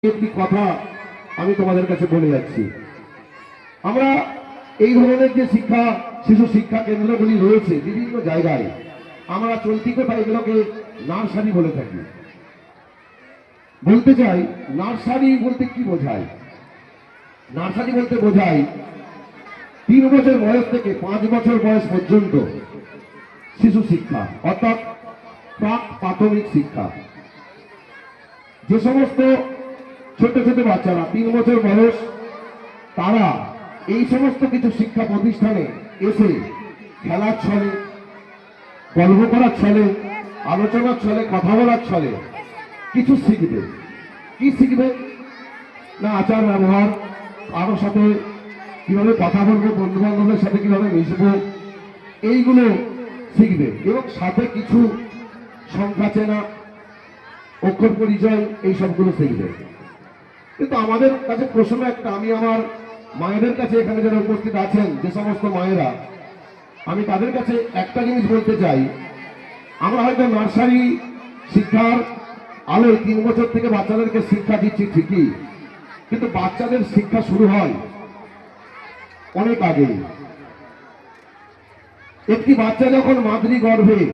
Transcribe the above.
একটি কথা আমি তোমাদের কাছে বলে যাচ্ছি। আমরা এই ধরনের যে শিক্ষা শিশু শিক্ষা কেন্দ্রগুলি রয়েছে বিভিন্ন জায়গায়, আমরা চলতি কথা এগুলোকে নার্সারি বলে থাকি। বলতে চাই নার্সারি বলতে কি বোঝায়। নার্সারি বলতে বোঝায় 3 বছর বয়স থেকে 5 বছর বয়স পর্যন্ত শিশু শিক্ষা, অর্থাৎ প্রাক প্রাথমিক শিক্ষা। যে সমস্ত ছোট ছোট বাচ্চারা 3 বছর বয়স, তারা এই সমস্ত কিছু শিক্ষা প্রতিষ্ঠানে এসে খেলার ছলে, গল্প করার ছলে, আলোচনার ছলে, কথা বলার ছলে কিছু শিখবে। কি শিখবে না, আচার ব্যবহার, কারোর সাথে কিভাবে কথা বলবো, বন্ধু বান্ধবের সাথে কিভাবে মিশবো, এইগুলো শিখবে। এবং সাথে কিছু সংখ্যা চেনা, অক্ষর পরিচয়, এই সবগুলো শিখবে। কিন্তু আমাদের কাছে প্রশ্ন একটা, আমি আমার মায়েদের কাছে এখানে যারা উপস্থিত আছেন, যে সমস্ত মায়েরা, আমি তাদের কাছে একটা জিনিস বলতে চাই। আমরা হয়তো নার্সারি শিক্ষার আলোয় 3 বছর থেকে বাচ্চাদেরকে শিক্ষা দিচ্ছি ঠিকই, কিন্তু বাচ্চাদের শিক্ষা শুরু হয় অনেক আগে। একটি বাচ্চা যখন মাতৃ গর্ভে